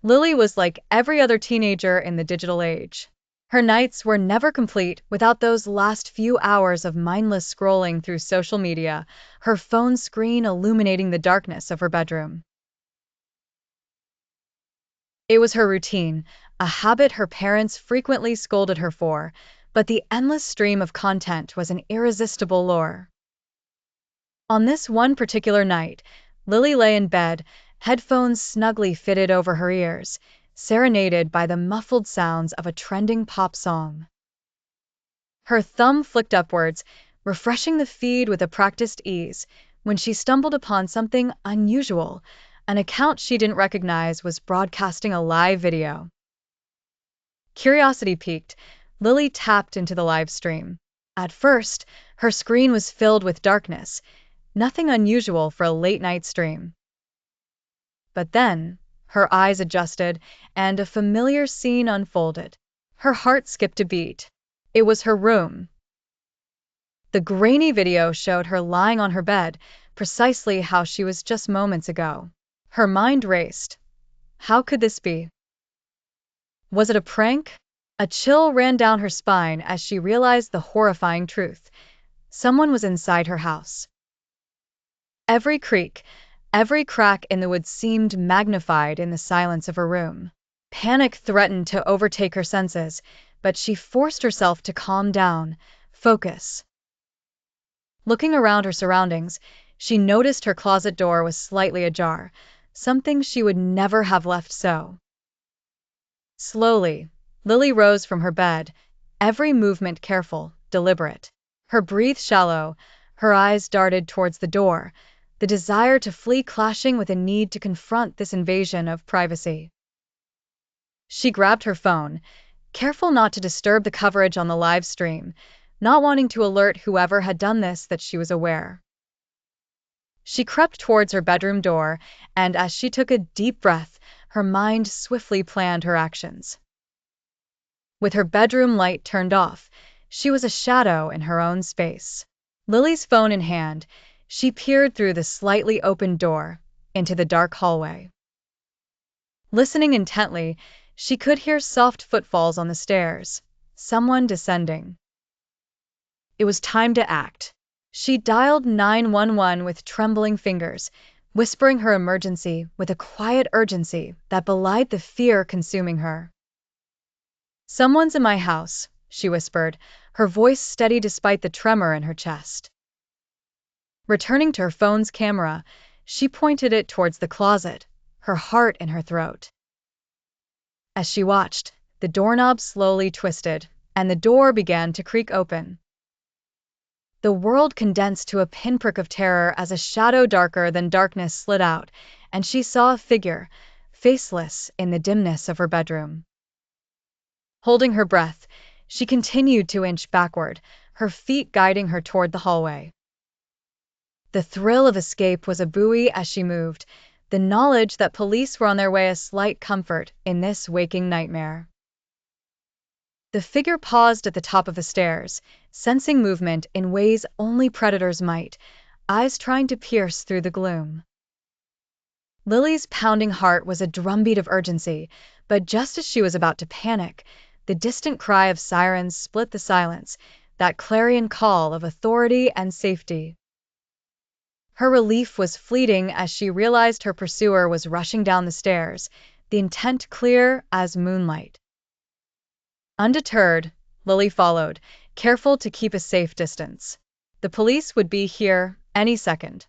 Lily was like every other teenager in the digital age. Her nights were never complete without those last few hours of mindless scrolling through social media, her phone screen illuminating the darkness of her bedroom. It was her routine, a habit her parents frequently scolded her for, but the endless stream of content was an irresistible lure. On this one particular night, Lily lay in bed, headphones snugly fitted over her ears, serenaded by the muffled sounds of a trending pop song. Her thumb flicked upwards, refreshing the feed with a practiced ease, when she stumbled upon something unusual. An account she didn't recognize was broadcasting a live video. Curiosity piqued, Lily tapped into the live stream. At first, her screen was filled with darkness, nothing unusual for a late-night stream. But then, her eyes adjusted, and a familiar scene unfolded. Her heart skipped a beat. It was her room. The grainy video showed her lying on her bed, precisely how she was just moments ago. Her mind raced. How could this be? Was it a prank? A chill ran down her spine as she realized the horrifying truth. Someone was inside her house. Every creak, every crack in the wood seemed magnified in the silence of her room. Panic threatened to overtake her senses, but she forced herself to calm down, focus. Looking around her surroundings, she noticed her closet door was slightly ajar, something she would never have left so. Slowly, Lily rose from her bed, every movement careful, deliberate. Her breath shallow, her eyes darted towards the door, the desire to flee clashing with a need to confront this invasion of privacy. She grabbed her phone, careful not to disturb the coverage on the live stream, not wanting to alert whoever had done this that she was aware. She crept towards her bedroom door, and as she took a deep breath, her mind swiftly planned her actions. With her bedroom light turned off, she was a shadow in her own space. Lily's phone in hand, she peered through the slightly opened door, into the dark hallway. Listening intently, she could hear soft footfalls on the stairs, someone descending. It was time to act. She dialed 911 with trembling fingers, whispering her emergency with a quiet urgency that belied the fear consuming her. "Someone's in my house," she whispered, her voice steady despite the tremor in her chest. Returning to her phone's camera, she pointed it towards the closet, her heart in her throat. As she watched, the doorknob slowly twisted, and the door began to creak open. The world condensed to a pinprick of terror as a shadow darker than darkness slid out, and she saw a figure, faceless, in the dimness of her bedroom. Holding her breath, she continued to inch backward, her feet guiding her toward the hallway. The thrill of escape was a buoy as she moved, the knowledge that police were on their way a slight comfort in this waking nightmare. The figure paused at the top of the stairs, sensing movement in ways only predators might, eyes trying to pierce through the gloom. Lily's pounding heart was a drumbeat of urgency, but just as she was about to panic, the distant cry of sirens split the silence, that clarion call of authority and safety. Her relief was fleeting as she realized her pursuer was rushing down the stairs, the intent clear as moonlight. Undeterred, Lily followed, careful to keep a safe distance. The police would be here any second.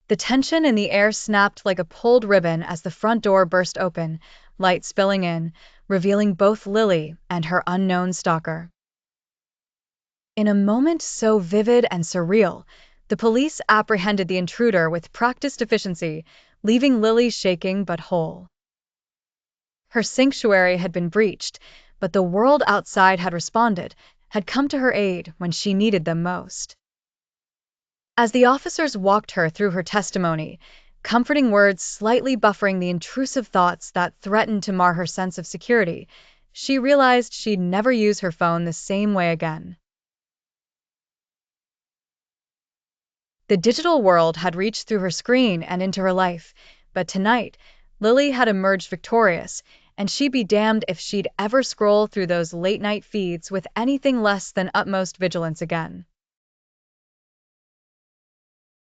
The tension in the air snapped like a pulled ribbon as the front door burst open, light spilling in, revealing both Lily and her unknown stalker. In a moment so vivid and surreal, the police apprehended the intruder with practiced efficiency, leaving Lily shaking but whole. Her sanctuary had been breached, but the world outside had responded, had come to her aid when she needed them most. As the officers walked her through her testimony, comforting words slightly buffering the intrusive thoughts that threatened to mar her sense of security, she realized she'd never use her phone the same way again. The digital world had reached through her screen and into her life, but tonight, Lily had emerged victorious, and she'd be damned if she'd ever scroll through those late-night feeds with anything less than utmost vigilance again.